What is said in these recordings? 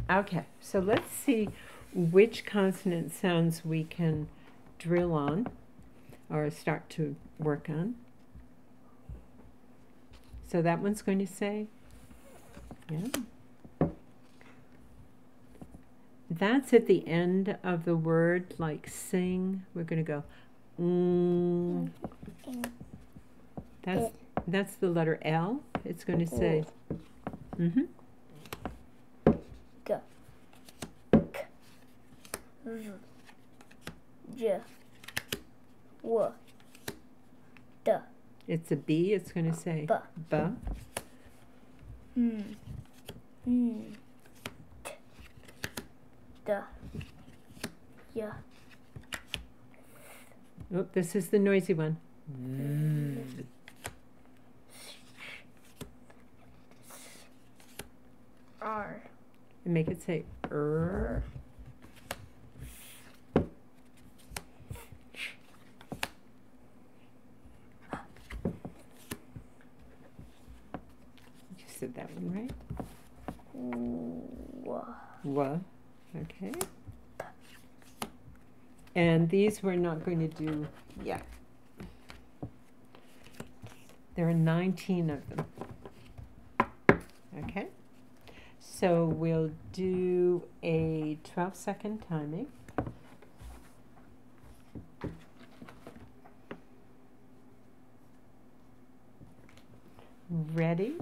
Okay, so let's see which consonant sounds we can drill on or start to work on. So that one's going to say, yeah. That's at the end of the word, like sing. We're going to go, That's the letter L. It's going to say, G, K, Z, J, W, D. It's a B. It's going to say B. T, D, Y. Oh, this is the noisy one. R. And make it say er. You said that one right? W. Okay. And these we're not going to do yet. There are 19 of them. Okay. So we'll do a 12-second timing. Ready?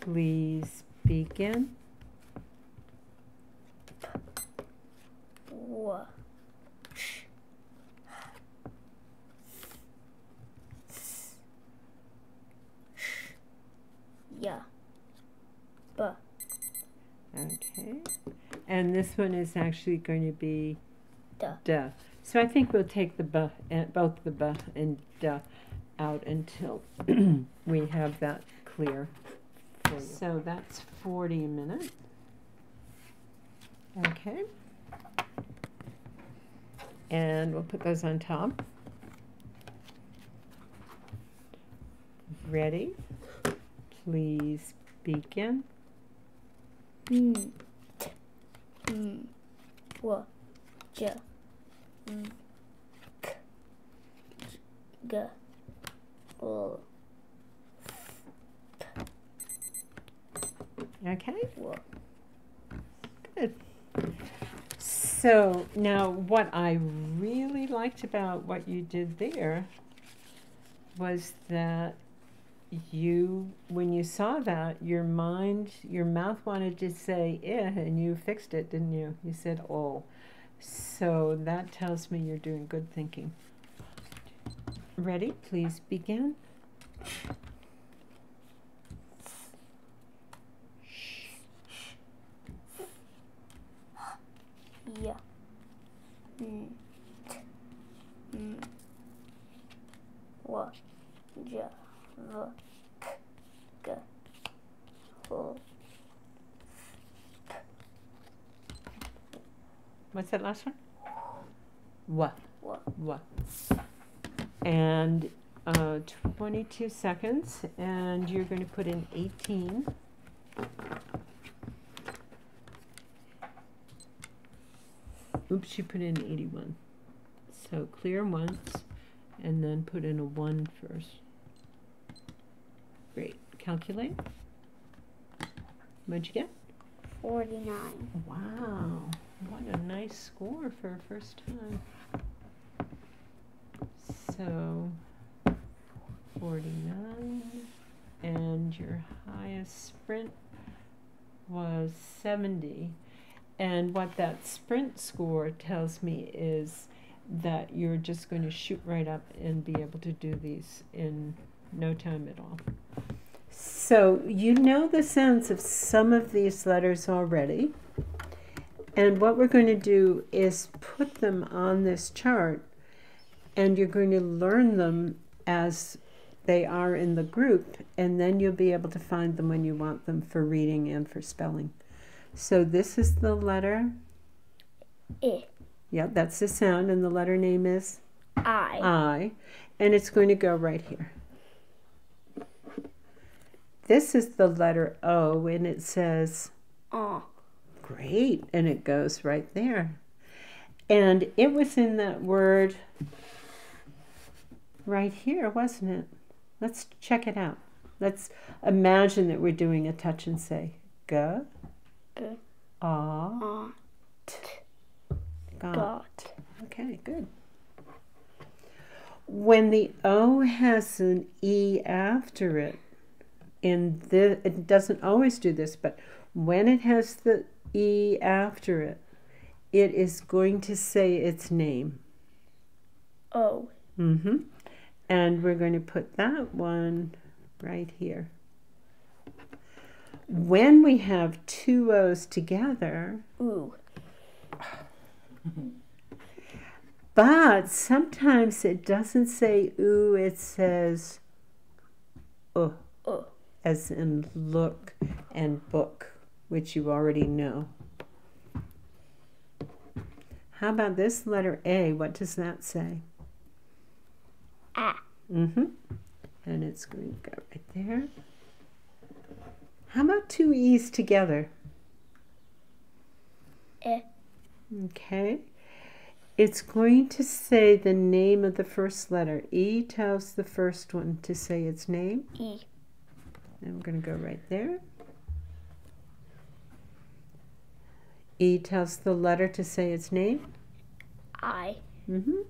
Please begin. W. Yeah. B. Okay. And this one is actually going to be Duh. duh. So I think we'll take the buh and both the buh and duh out until we have that clear for you. So that's 40 a minute. Okay. And we'll put those on top. Ready? Please begin. W, J, K, G, L. Okay. W. Good. So now what I really liked about what you did there was that when you saw that, your mouth wanted to say and you fixed it, didn't you? You said oh. So that tells me you're doing good thinking. Ready? Please begin. Yeah. W, J, V, K, L. What's that last one? What? What? And 22 seconds, and you're going to put in 18. Oops, you put in 81. So clear once, and then put in a 1 first. Great. Calculate. What'd you get? 49. Wow. What a nice score for a first time. So 49, and your highest sprint was 70. And what that sprint score tells me is that you're just going to shoot right up and be able to do these in no time at all. So you know the sounds of some of these letters already. And what we're going to do is put them on this chart, and you're going to learn them as they are in the group, and then you'll be able to find them when you want them for reading and for spelling. So this is the letter I. Yeah, that's the sound, and the letter name is I. And it's going to go right here. This is the letter O, and it says Great, and it goes right there. And it was in that word right here, wasn't it? Let's check it out. Let's imagine that we're doing a touch and say. G, A, T. Got. Okay, good. When the O has an E after it, it doesn't always do this, but when it has the E after it, it is going to say its name. O. And we're going to put that one right here. When we have two O's together, Ooh. But sometimes it doesn't say ooh, it says as in look and book, which you already know. How about this letter A? What does that say? A. And it's going to go right there. How about two E's together? E. Okay. It's going to say the name of the first letter. E tells the first one to say its name. E. And we're going to go right there. E tells the letter to say its name. I. And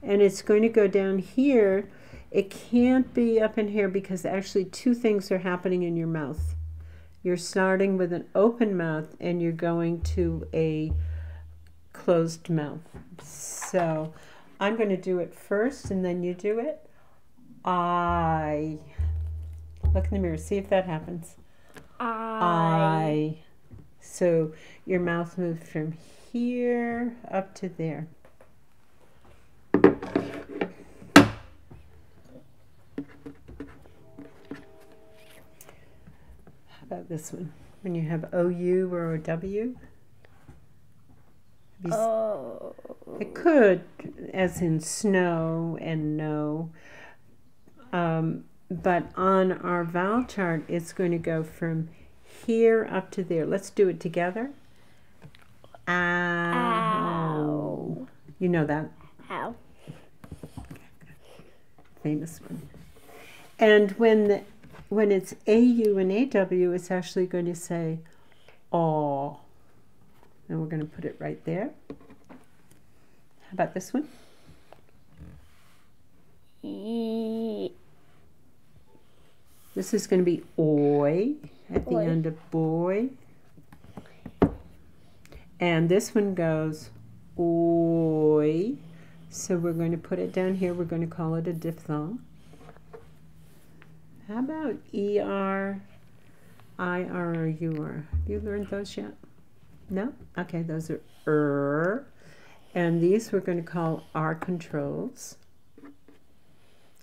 it's going to go down here. It can't be up in here because actually two things are happening in your mouth. You're starting with an open mouth and you're going to a closed mouth. So I'm going to do it first and then you do it. I. Look in the mirror, see if that happens. I. So your mouth moved from here up to there. How about this one? When you have OU or OW? Oh. It could, as in snow and no. But on our vowel chart, it's going to go from here up to there. Let's do it together. Ow. You know that. Ow. Famous one. And when it's AU and AW, it's actually going to say aw. And we're going to put it right there. How about this one? E. This is going to be oi at the end of boy. And this one goes oi. So we're going to put it down here. We're going to call it a diphthong. How about ER, IR, or UR? Have you learned those yet? No? Okay, those are And these we're going to call R controls.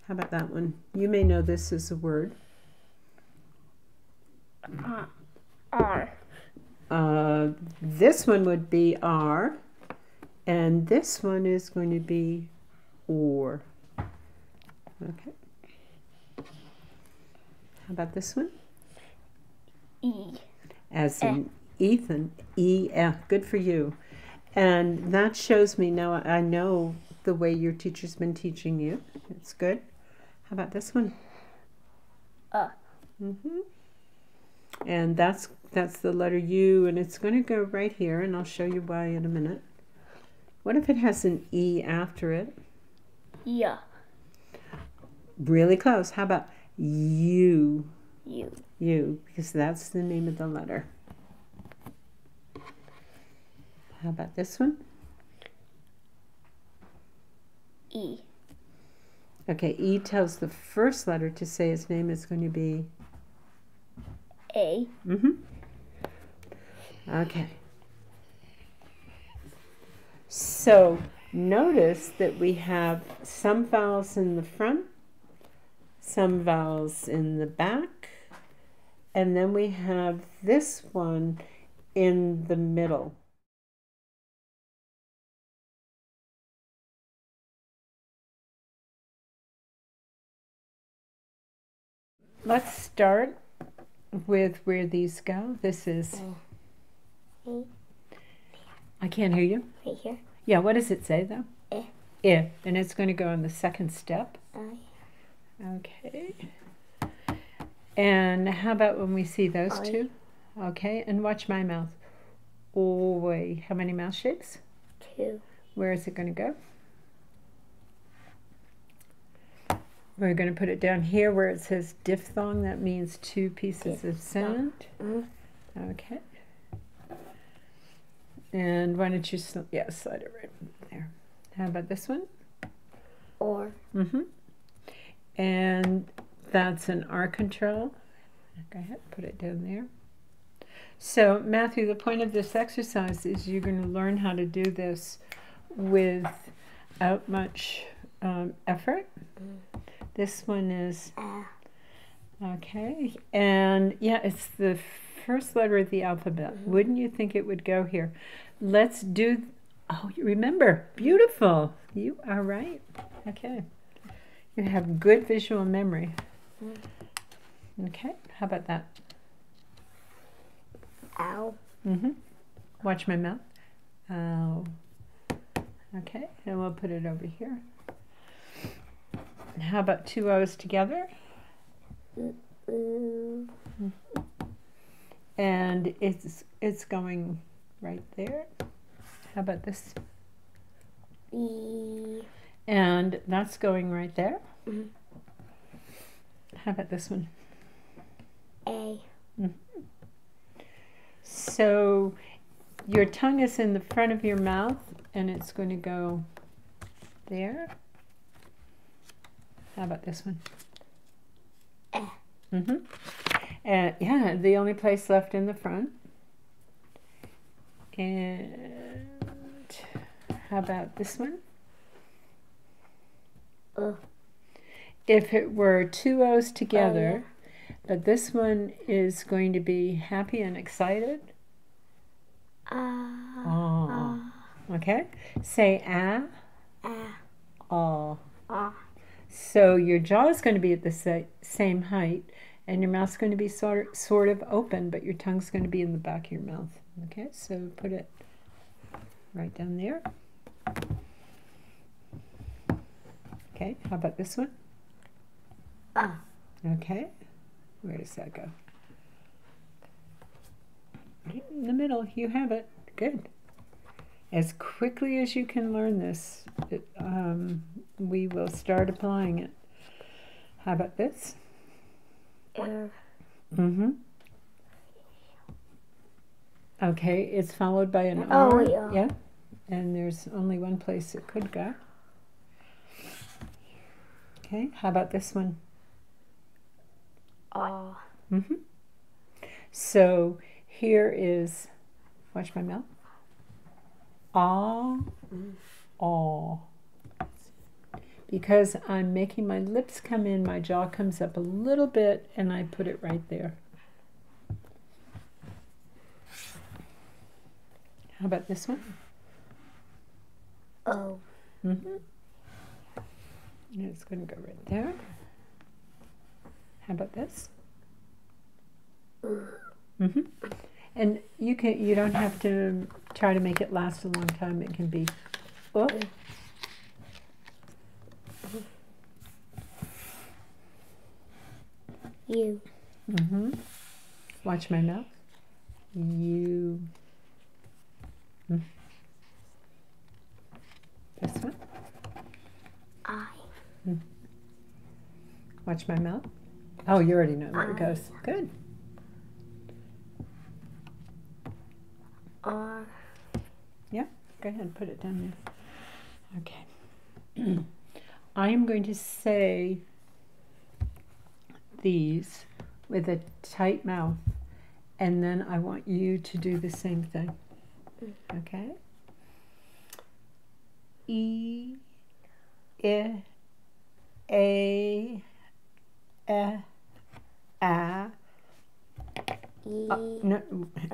How about that one? You may know this as a word. R. This one would be R, and this one is going to be OR. Okay. How about this one? E. As in Ethan, E-F. Good for you. And that shows me now I know the way your teacher's been teaching you. It's good. How about this one? And that's the letter U, and it's going to go right here, and I'll show you why in a minute. What if it has an E after it? Yeah. Really close. How about U? U. U, because that's the name of the letter. How about this one? E. Okay, E tells the first letter to say its name is going to be A. Okay. So notice that we have some vowels in the front, some vowels in the back, and then we have this one in the middle. Let's start with where these go. This is I can't hear you. Right here. Yeah, what does it say though? Eh. And it's going to go on the second step. I. Okay. And how about when we see those two? Okay, and watch my mouth. Oi. How many mouth shapes? 2. Where is it going to go? We're going to put it down here where it says diphthong. That means 2 pieces of sound. Okay. And why don't you slide it right there. How about this one? Or. And that's an R control. Go ahead, put it down there. So, Matthew, the point of this exercise is you're going to learn how to do this without much effort. This one is, okay, and yeah, it's the first letter of the alphabet. Wouldn't you think it would go here? Let's do, oh, you remember, beautiful. You are right. Okay. You have good visual memory. Okay, how about that? Ow. Watch my mouth. Ow. Okay, and we'll put it over here. And how about 2 O's together? And it's going right there. How about this? E. And that's going right there. How about this one? A. So your tongue is in the front of your mouth and it's going to go there. How about this one? And yeah, the only place left in the front. And how about this one? If it were 2 O's together, but this one is going to be happy and excited. Okay? Say ah. Ah. So your jaw is going to be at the same height, and your mouth's going to be sort of open, but your tongue's going to be in the back of your mouth. Okay? So put it right down there. Okay, how about this one? Okay, where does that go? Right in the middle, you have it. Good. As quickly as you can learn this, we will start applying it. How about this? Okay, it's followed by an R. Yeah. And there's only one place it could go. Okay, how about this one? So here is, watch my mouth. Because I'm making my lips come in, my jaw comes up a little bit, and I put it right there. How about this one? And it's going to go right there. How about this? And you don't have to try to make it last a long time. It can be U. Watch my mouth. U. This one. I. Watch my mouth. Oh, you already know where it goes. Good. R. Yeah, go ahead and put it down there. Okay. I am going to say these with a tight mouth, and then I want you to do the same thing. Okay? E, I, A, A. No,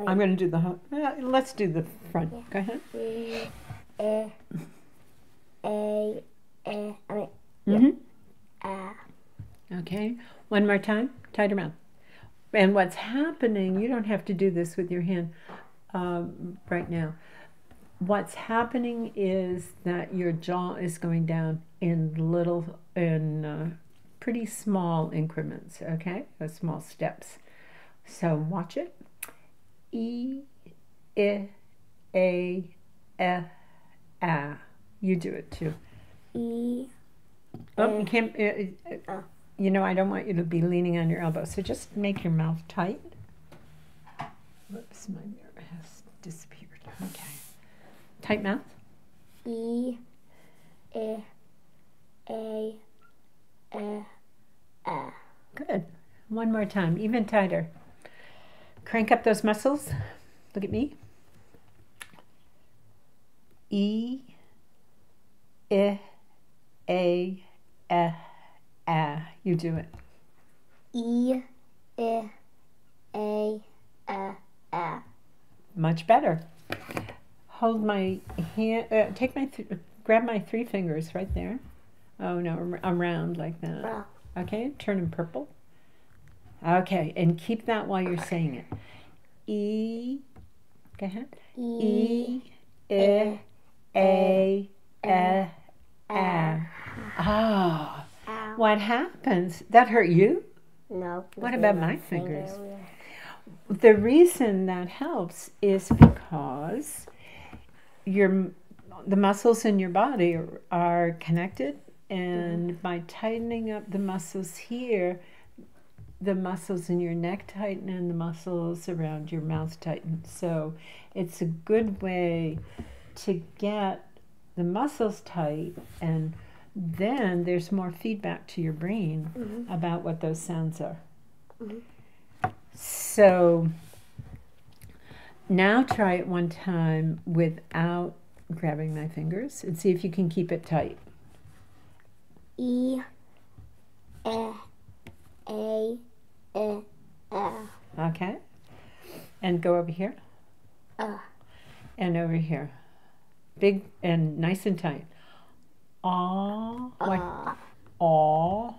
I'm going to do the whole. Let's do the front. Go ahead. Okay. One more time. Tighter mouth. And what's happening? You don't have to do this with your hand right now. what's happening is that your jaw is going down in pretty small increments, okay? Small steps. So watch it. E, I, A, F, A. You do it too. E. Oh, you can't. You know, I don't want you to be leaning on your elbow, so just make your mouth tight. Whoops, my mirror has disappeared. Okay. Tight mouth. E. I. A. F. A. Good. One more time, even tighter. Crank up those muscles. Look at me. E. I. A. F. A. You do it. E. I. A. F. A. Much better. Hold my hand. Grab my 3 fingers right there. Oh no, around like that. Wow. Okay, turn them purple. Okay, and keep that while you're saying it. E. Go ahead. E. I. A. F. A. Ah. Ow. What happens? That hurt you? No. What about my fingers? The reason that helps is because the muscles in your body are connected, and by tightening up the muscles here, the muscles in your neck tighten and the muscles around your mouth tighten. So it's a good way to get the muscles tight, and then there's more feedback to your brain about what those sounds are. So now try it one time without grabbing my fingers and see if you can keep it tight. E. A. A. A. Okay? And go over here. And over here. Big and nice and tight. Aw. Like, aw.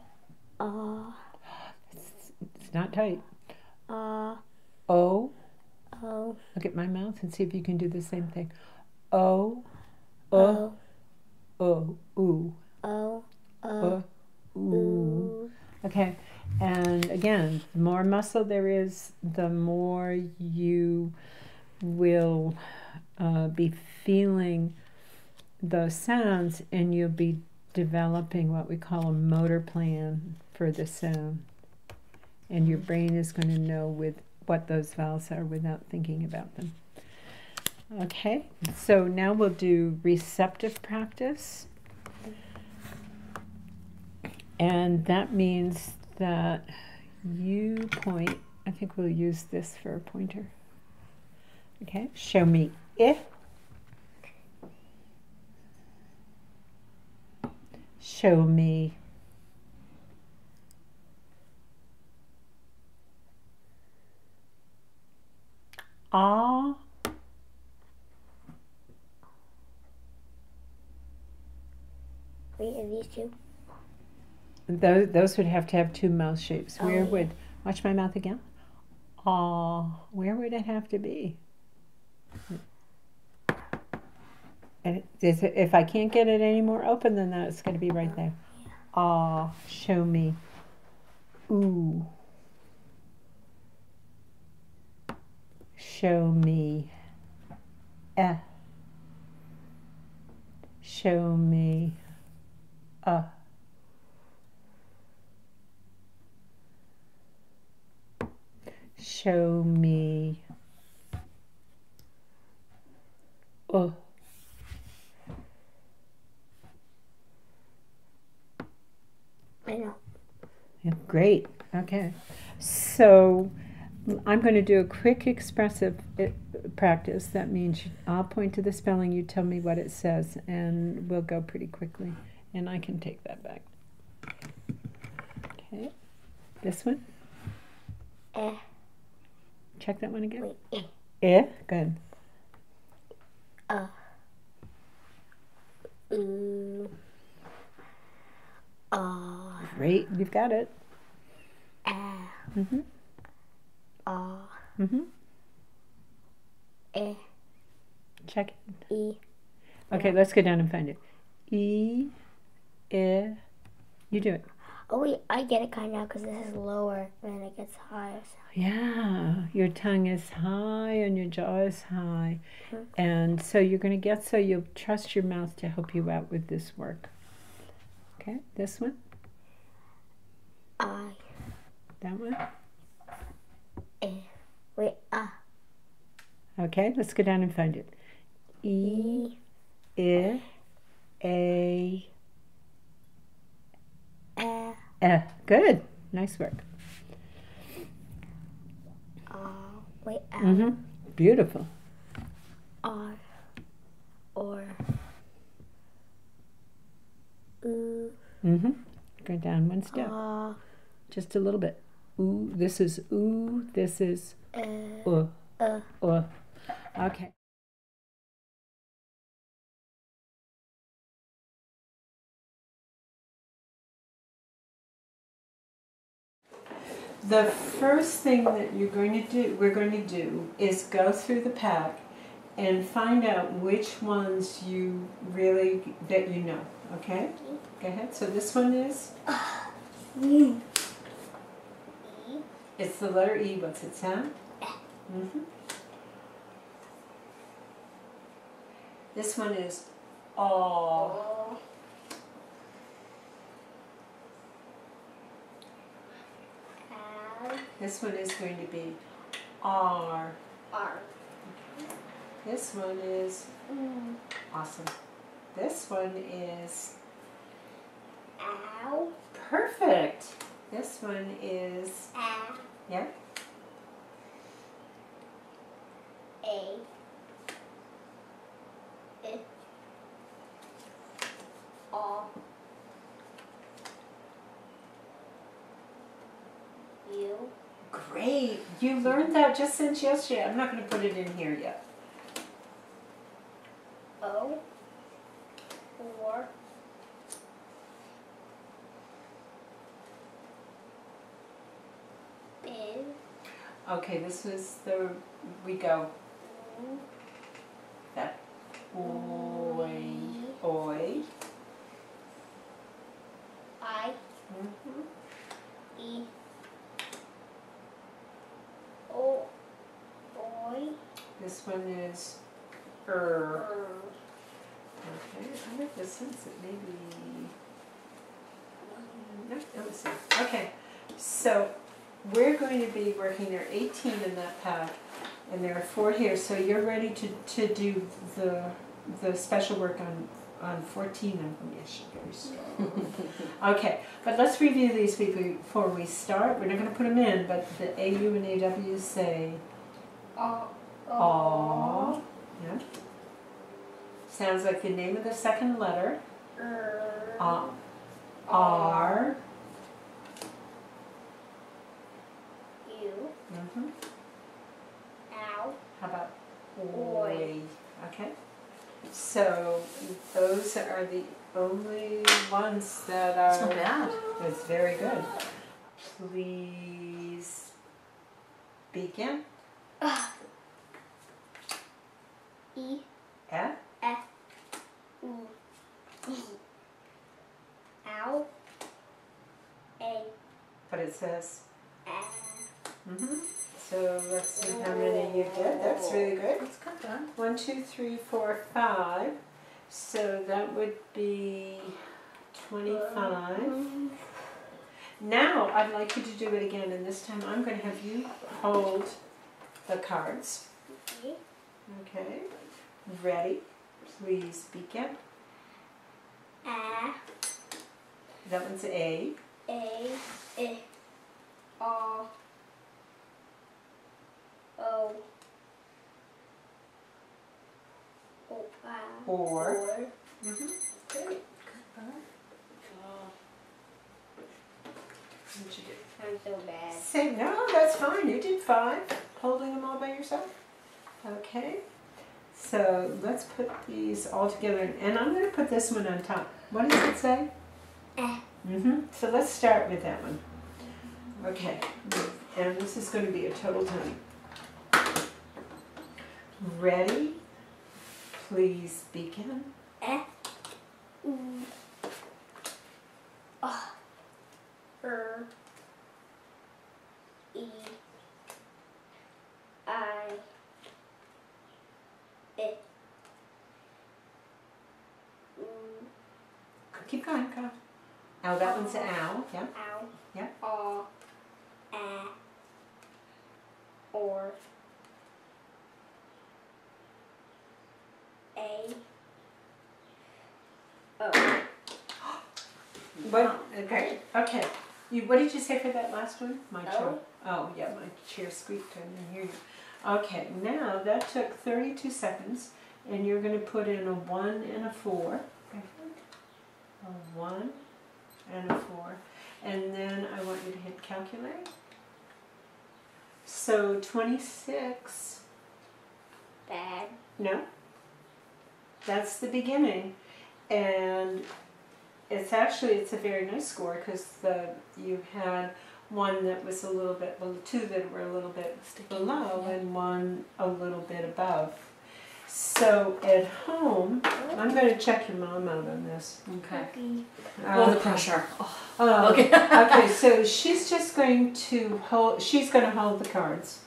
It's not tight. O. O. Look at my mouth and see if you can do the same thing. O. O. O. Ooh. O. Ooh. Okay. And again, the more muscle there is, the more you will be feeling those sounds, and you'll be developing what we call a motor plan for the sound. And your brain is going to know what those vowels are without thinking about them. Okay, so now we'll do receptive practice. And that means that you point, I think we'll use this for a pointer. Okay, show me I. Show me ah. Wait, are these two? Those would have to have 2 mouth shapes. Oh, Where yeah. would, watch my mouth again. Ah, where would it have to be? And if I can't get it any more open than that, it's going to be right there. Ah, show me. Ooh. Show me. Show me. Show me. I know. Yeah, great. Okay. So I'm going to do a quick expressive practice. That means I'll point to the spelling, you tell me what it says, and we'll go pretty quickly. And I can take that back. Okay. This one. Check that one again. Wait. Good. Ooh. Great. You've got it. Mm-hmm. Mm-hmm. Check it. E. Okay, let's go down and find it. E, I. You do it. Oh wait, I get it kind of because this is lower and then it gets higher. So. Yeah, your tongue is high and your jaw is high. Mhm. And so you're going to get so you'll trust your mouth to help you out with this work. Okay, this one, I. that one. Wait, Okay, let's go down and find it. E, I, A, Good. Nice work. Wait, Beautiful. R, or, oo. Go down one step. Just a little bit. Ooh, this is ooh, this is Okay. The first thing that we're going to do is go through the pack and find out which ones that you know. Okay? Go ahead. So this one is? It's the letter E. What's it sound? This one is aw. This one is going to be R. This one is awesome. This one is Ow. Perfect. This one is yeah. A. O. U. Great. You learned that just since yesterday. I'm not going to put it in here yet. O. Or. In. Okay, this was we go. That. Oi. I. E. O. Oi. This one is Okay, I like this one. So maybe. No, let me see. Okay, so we're going to be working. There are 18 in that pack, and there are 4 here. So you're ready to do the special work on 14 of them. Yes, you're very strong. Okay, but let's review these before we start. We're not going to put them in, but the AU and AW say aw. Yeah. Sounds like the name of the second letter. R. U. Ow. How about oi? Okay. So those are the only ones that are. It's not bad. It's very good. Please begin. E. F. U. E. Ow. A. But it says. So let's see how many you did. That's really good. That's good, done. 1, 2, 3, 4, 5. So that would be 25. Now I'd like you to do it again, and this time I'm going to have you hold the cards. Okay. Ready? Please begin. That one's A. I. O. Or. Great. What'd you do? I'm so bad. Say no, that's fine. You did 5. Holding them all by yourself. Okay. So let's put these all together, and I'm going to put this one on top. What does it say? So let's start with that one. Okay. And this is going to be a total time. Ready? Please begin. E, U, E, I, Keep going, go. Ow, that one's an ow. Yep. Ow. Yep. Or, A, O. What? Okay. Okay. What did you say for that last one? My O. chair. Oh, yeah, my chair squeaked. I didn't hear you. Okay, now that took 32 seconds, and you're going to put in a 1 and a 4. A 1 and a 4. And then I want you to hit calculate. So 26. Bad. No. That's the beginning. And it's a very nice score because you had one that was a little bit below, 2 that were a little bit below, and 1 a little bit above. So at home, I'm going to check your mom out on this. Okay. Okay. The pressure. Okay. Okay, so she's just going to hold the cards,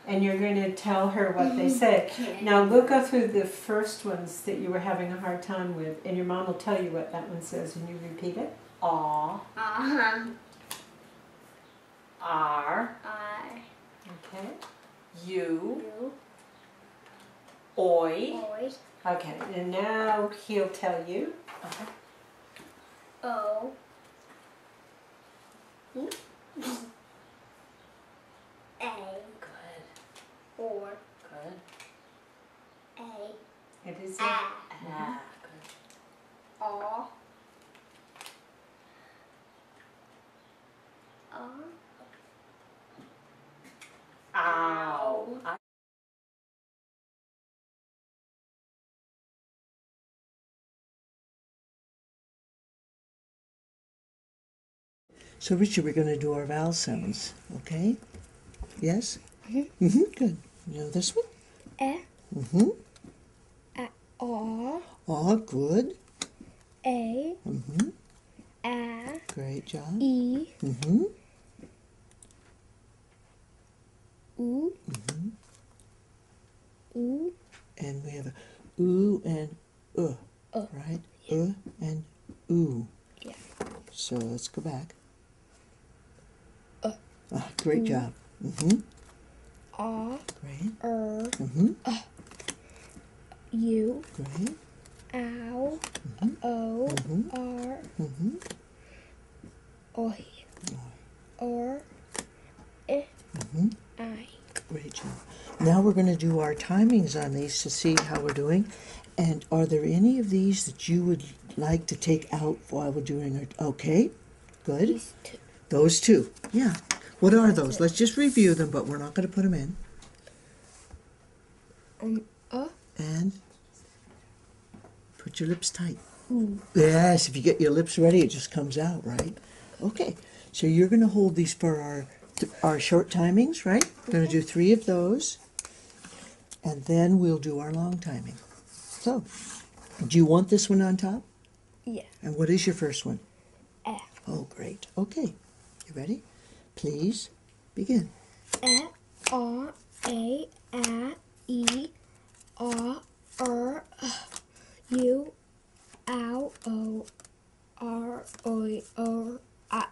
and you're going to tell her what they say. Okay. Now we'll go through the first ones that you were having a hard time with, and your mom will tell you what that one says, and you repeat it. Aw. R. I, Okay. U. U, Oi. Oi, Okay, and now he'll tell you. Okay. O, A, Good. or, Good. A, It is. Ah, Ah, good. Aw, Ow. So, Richard, we're going to do our vowel sounds, okay? Yes? Good. You know this one? E, Mm-hmm. A, Aw, good. A, Mm-hmm. A, Great job. E, Mm-hmm. U, Mm-hmm. U, And we have a ooh and right? And ooh. Yeah. So let's go back. Great job. Mm-hmm. A, Great. Mm-hmm. U, Great. Ow, Mm-hmm. O, Mhm. R, Mm-hmm. Oi, or, I, Mm-hmm. I. Great job. Now we're going to do our timings on these to see how we're doing. And are there any of these that you would like to take out while we're doing it? Okay, good. These two. Those two. Yeah. What are those? Let's just review them, but we're not going to put them in. And put your lips tight. Yes, if you get your lips ready, it just comes out, right? Okay, so you're going to hold these for our short timings, right? We're going to do 3 of those, and then we'll do our long timing. So, do you want this one on top? Yeah. And what is your first one? E, Oh, great. Okay, you ready? Please begin. E, A, E, A, U, Ow, O, R, Oi, O, I.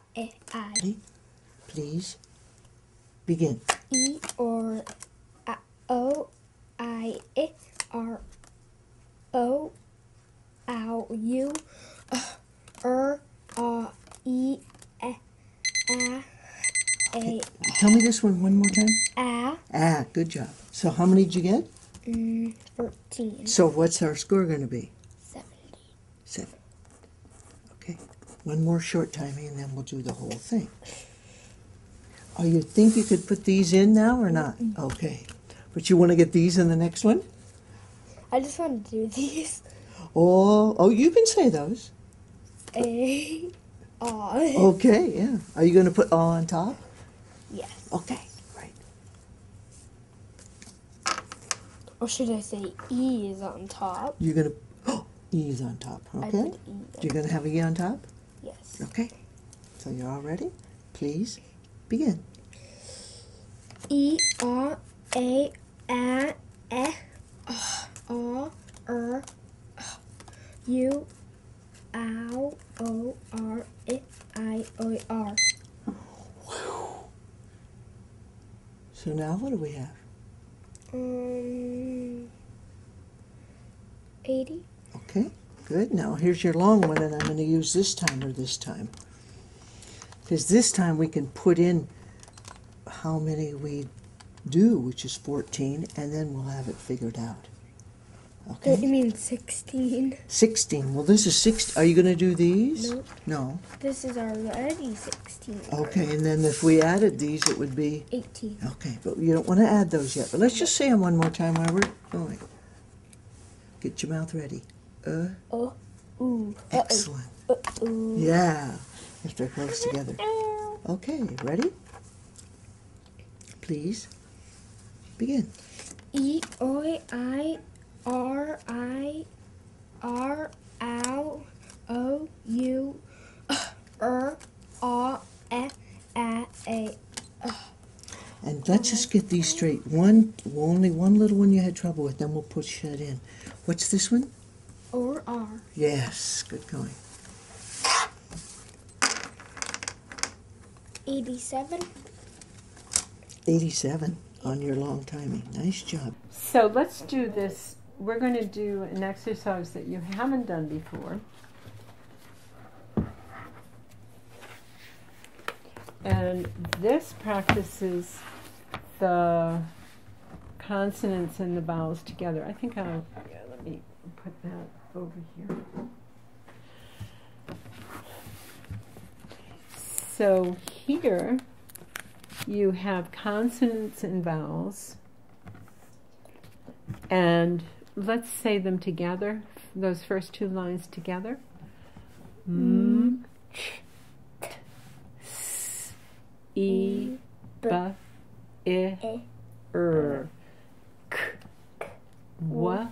Please begin. E, or, O, I, R, O, Ow, U, E, A, Tell me this one more time. A, Ah, good job. So how many did you get? 13, So what's our score going to be? 17. 7. Okay. One more short timing and then we'll do the whole thing. Oh, you think you could put these in now or not? Okay. But you want to get these in the next one? I just want to do these. Oh, you can say those. A, Okay, yeah. Are you going to put all on top? Yes. Okay, great. Or should I say E is on top? You're going to, oh, E is on top, I okay? put E. You're going to have a E on top? Yes. Okay. So you're all ready? Please begin. E R A A E O R U O O R I O R. So now what do we have? 80. Okay, good. Now here's your long one, and I'm going to use this timer this time. Because this time we can put in how many we do, which is 14, and then we'll have it figured out. You Okay? mean 16? 16. Well, this is 16. Are you going to do these? Nope. No. This is already 16. Okay, and then if we added these, it would be... 18. Okay, but you don't want to add those yet. But let's just say them one more time while we're going. Get your mouth ready. Oh, ooh. Excellent. Ooh. Yeah. If they're close together. Okay, ready? Please begin. E O I R I R O U R A A. And let's just get these straight. Only one little one you had trouble with, then we'll push that in. What's this one? Or R. Yes, good going. 87. 87 on your long timing. Nice job. So let's do this. We're going to do an exercise that you haven't done before. And this practices the consonants and the vowels together. I think let me put that over here. So here you have consonants and vowels, and let's say them together, those first two lines together. M, ch, t, s, e, b, I, r, k, w,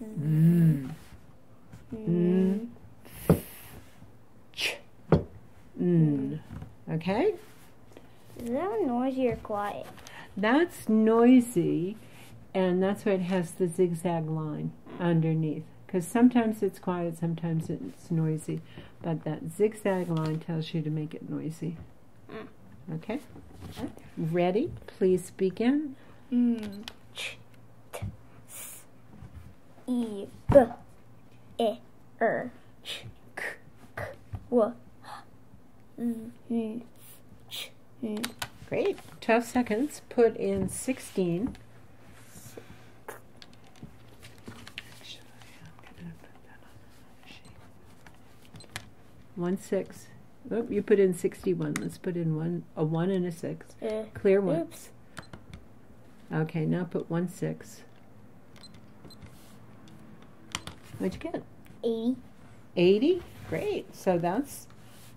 m, n, ch, n. Okay? Is that noisy or quiet? That's noisy, and that's why it has the zigzag line underneath. Because sometimes it's quiet, sometimes it's noisy. But that zigzag line tells you to make it noisy. Okay? Ready? Please begin. M, ch, t, s, e, b, I, r, ch, k, k, w, n, ch, n. Great. 12 seconds. Put in 16. Actually, I'm going to put that on the sheet. 1, 6. Oh, you put in 61. Let's put in a 1 and a 6. Clear one. Oops. Okay, now put 1, 6. What'd you get? 80. 80? Great. So that's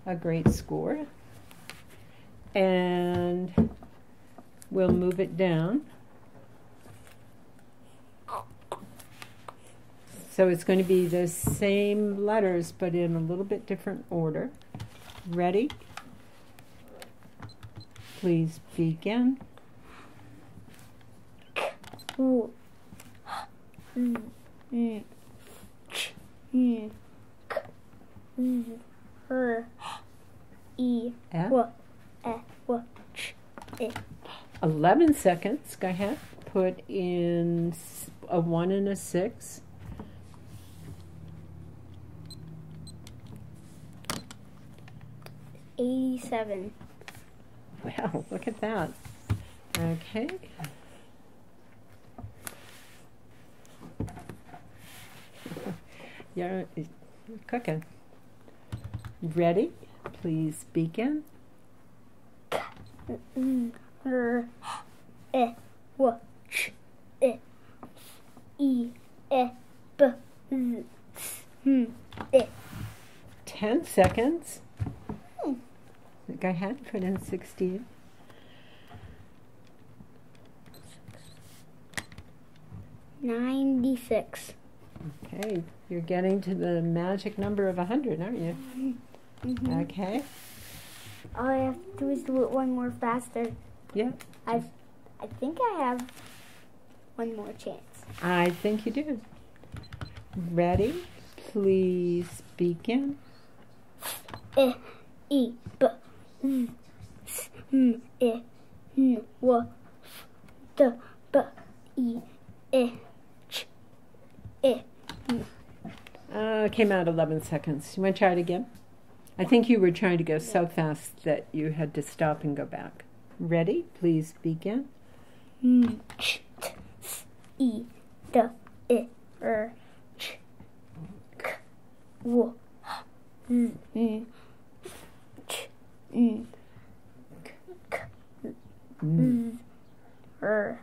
a great score. And we'll move it down. So it's going to be the same letters, but in a little bit different order. Ready? Please begin. W, n, ch, n, k, z, r, e, F. w, e, w, ch, I. 11 seconds. Go ahead. Put in a 1 and a 6. $87. Wow, look at that. Okay. You're cooking. Ready? Please begin. N, r, e, w, ch, I. E, b, z, s, I. 10 seconds. Go ahead, put in 16. 96. Okay, you're getting to the magic number of 100, aren't you? Mm-hmm. Okay. All I have to do is do it one more faster. Yeah. I think I have one more chance. I think you do. Ready? Please begin. E, I, B, Z, S, M, E, N, W, F, D, B, I, E, Ch, E. Came out 11 seconds. You want to try it again? I think you were trying to go so fast that you had to stop and go back. Ready? Please begin. N, Ch, T, S, I, D, E, R, Ch, K, W, H, Z, N, Ch, N, K, Z, R,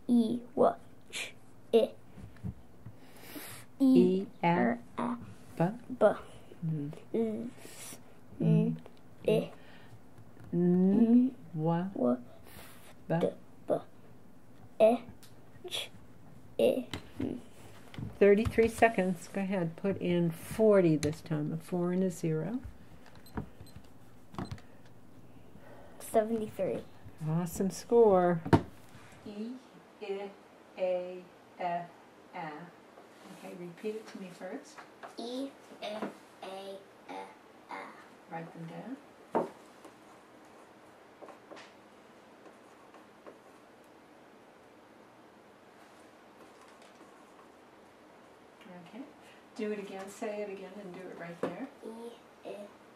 I, W, Ch, E, E, I, A, R, B, B, N, Z, N, E, N, W, W, B. D, B, E, Ch, E. 33 seconds. Go ahead. Put in 40 this time. A 4 and a 0. 73. Awesome score. E, I, A, F, A. Okay, repeat it to me first. E, F, A, F, A. Write them down. Okay. Do it again. Say it again and do it right there. E, F,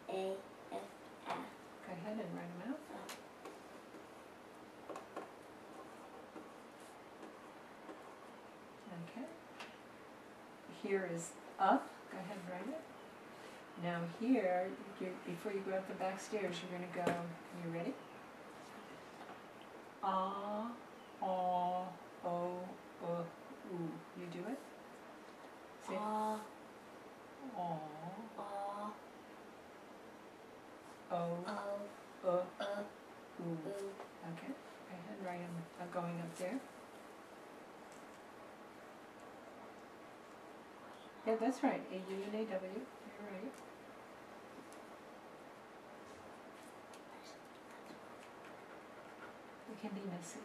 A, F, A. Go ahead and write them out. Okay. Here is up. Go ahead and write it. Now here, before you go up the back stairs, you're going to go, you ready? Ah, oh, oo. You do it? Say A, oh, A, oh, O, ooh. U. Okay. Go ahead and write them going up there. Yeah, that's right. A-U and A-W. You're right. It can be messy.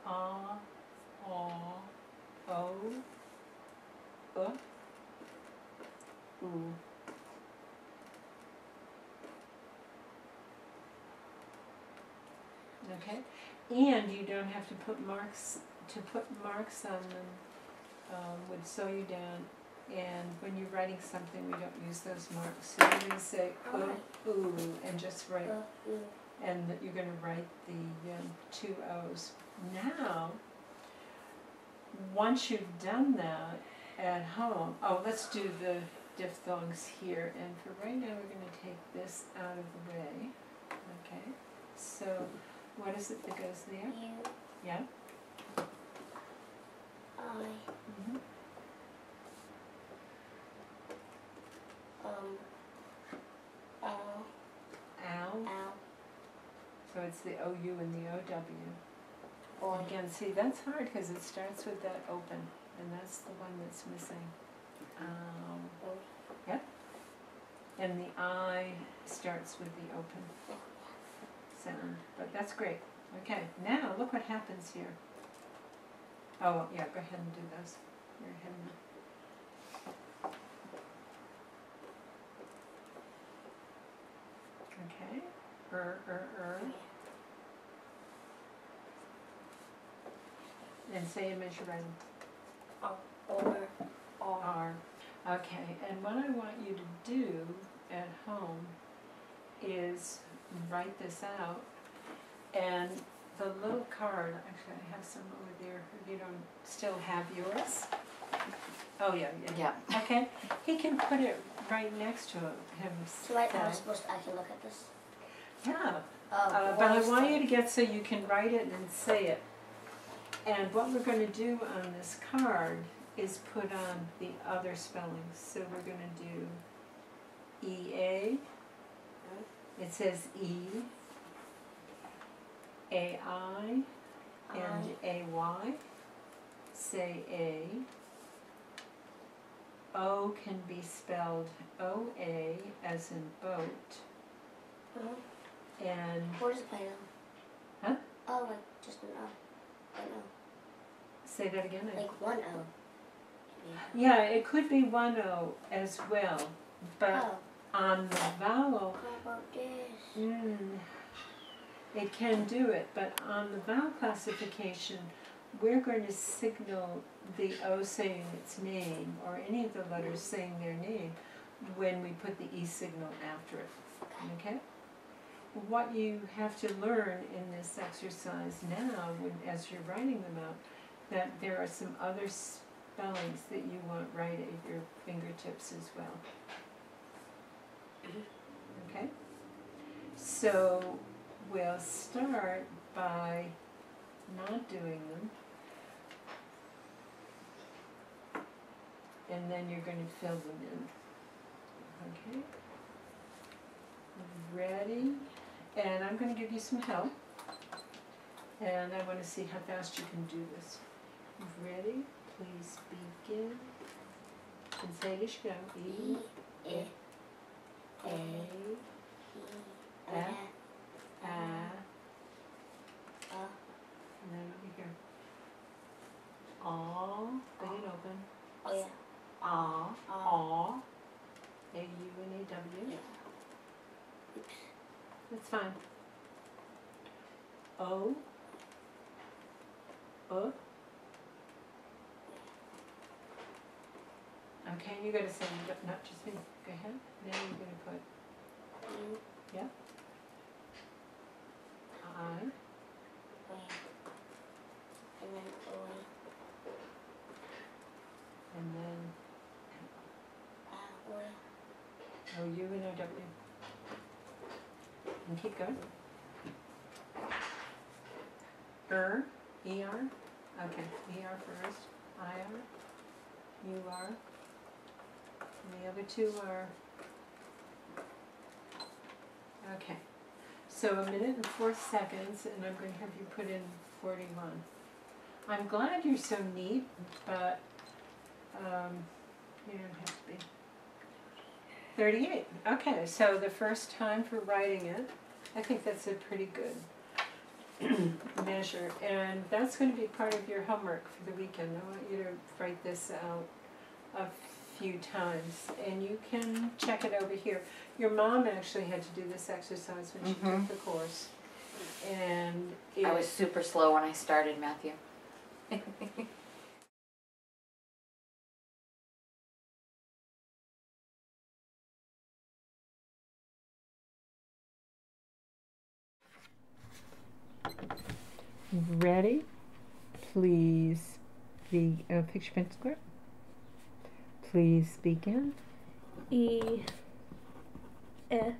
Ah, aw, o, ooh. Okay, and you don't have to put marks on them would slow you down. And when you're writing something, we don't use those marks. So you're going to say ooh, and just write, and you're going to write the 2 O's. Now, once you've done that at home, let's do the diphthongs here. And for right now, we're going to take this out of the way. Okay, so what is it that goes there? U, Yeah? I, Mm-hmm. L, Ow. L, So it's the O-U and the O-W. Well, again, see, that's hard because it starts with that open, and that's the one that's missing. Yep. And the I starts with the open sound, but that's great. Okay, now look what happens here. Oh, yeah, go ahead and do those. You're ahead of me. Okay, and say them as you're writing. or, R. Okay, and what I want you to do at home is write this out, and the little card, actually I have some over there, if you don't still have yours. Oh yeah. Okay, he can put it right next to him. So I can look at this? Yeah, Oh, but I want you to get so you can write it and say it. And what we're going to do on this card is put on the other spellings. So we're going to do EA. It says E. AI and AY. Say A. O can be spelled OA as in boat. And Where's the plain O? Huh? Oh, like just an O. An O. say that again. Like one O. Yeah, it could be one O as well, but Oh, on the vowel, how about this? it can do it, but on the vowel classification, we're going to signal the O saying its name, or any of the letters saying their name, when we put the E signal after it, okay? What you have to learn in this exercise now, as you're writing them out, that there are some other spellings that you want right at your fingertips as well. Okay? So we'll start by not doing them, and then you're going to fill them in. Okay? Ready? And I'm going to give you some help, and I want to see how fast you can do this. Ready? Please begin. And say it as you go. E, E, A, A, A, and then over here. Aw, big and open. Oh yeah. Aw, aw. A-U and A-W. Yeah. That's fine. O, Okay, you gotta say, not just me. Go ahead. Now you're gonna put U, I, O, and then O, and then O. O-U and O-W. And keep going. E-R. Okay, E-R first. I-R. U-R. And the other two are. Okay. So 1 minute and 4 seconds, and I'm going to have you put in 41. I'm glad you're so neat, but you don't have to be. 38. Okay, so the first time for writing it, I think that's a pretty good measure, and that's going to be part of your homework for the weekend. I want you to write this out a few times, and you can check it over here. Your mom actually had to do this exercise when she took the course, and I was super slow when I started, Matthew. Ready? Please fix your pencil square. Please begin. E, A,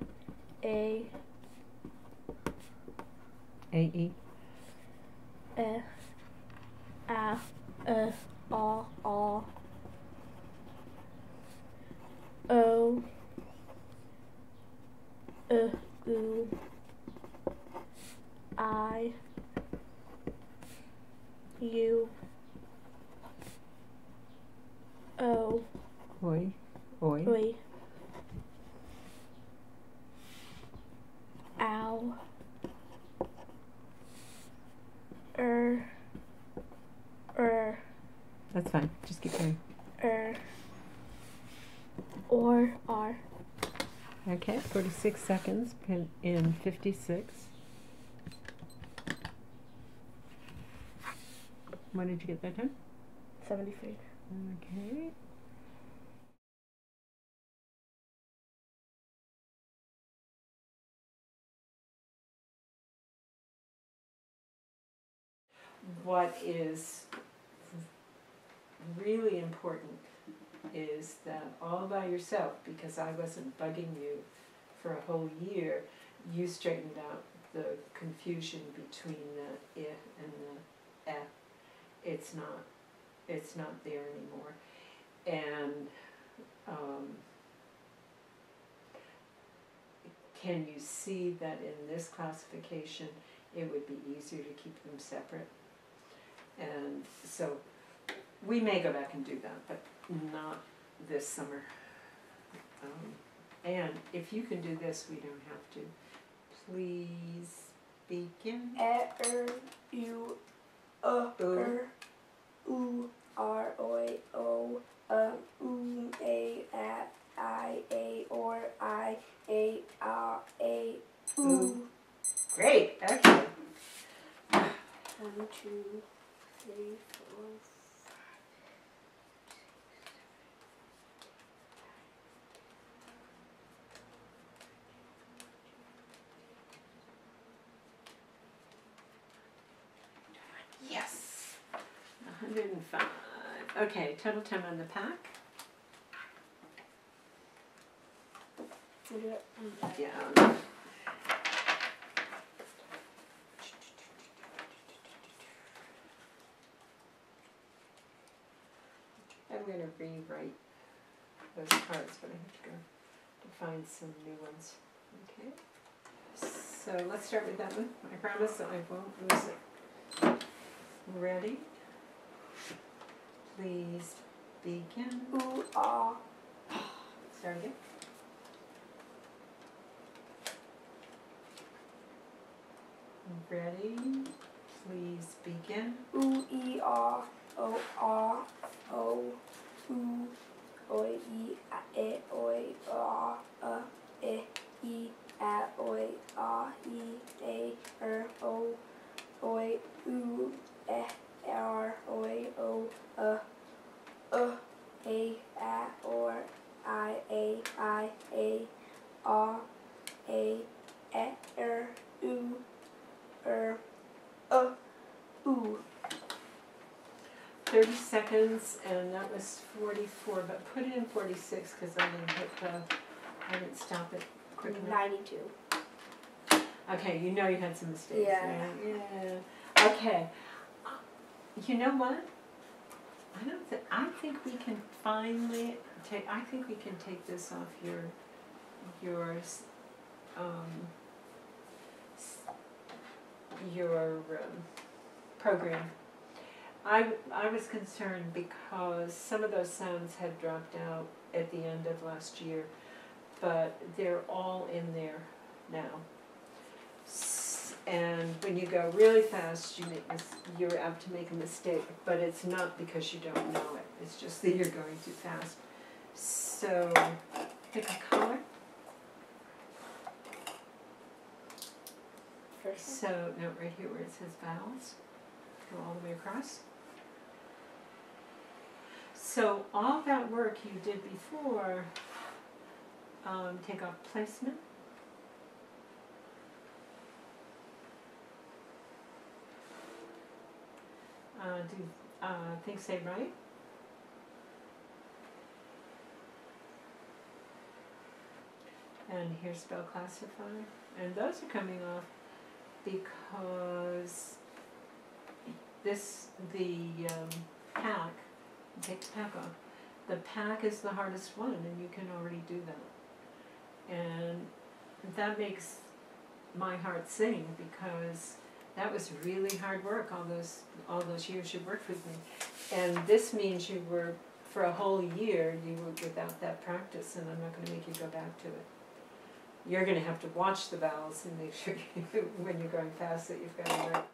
A-E. A, O, U, I, U, O, Oi. Oi. Oi, Ow, That's fine. Just keep going. or R. Okay, 46 seconds in 56. When did you get that time? 73. Okay. What is really important is that all by yourself, because I wasn't bugging you for a whole year, you straightened out the confusion between the I and the F. It's not there anymore. And can you see that in this classification it would be easier to keep them separate. And so we may go back and do that, but not this summer. And if you can do this, we don't have to. Please begin. U R O O U A I A or I A R A Ooh. Great. Okay. 1, 2, 3, 4. Yes. 105. Okay, total time on the pack. Yeah. I'm going to rewrite those cards, but I have to go to find some new ones. Okay. So let's start with that one. I promise that I won't lose it. Ready? Please begin. Start again. Ready? Please begin. E R O R O U O E A O R E E A O R E A R O O U E R O O A or I A R A R U U. 30 seconds, and that was 44, but put it in 46 because I didn't stop it quick enough. 92. Okay, you know you had some mistakes. Yeah. Yeah. Okay. You know what? I think we can finally take. I think we can take this off your program. I was concerned because some of those sounds had dropped out at the end of last year, but they're all in there now. And when you go really fast, you're apt to make a mistake, but it's not because you don't know it. It's just that you're going too fast. So pick a color. So, no, right here where it says vowels, go all the way across. So all that work you did before, take off placement. Do things say right? And here's spell classifier. And those are coming off because the pack, take the pack off. The pack is the hardest one, and you can already do that. And that makes my heart sing because that was really hard work, all those years you worked with me. And this means you were, for a whole year, you were without that practice, and I'm not going to make you go back to it. You're going to have to watch the vowels and make sure when you're going fast that you've got it right.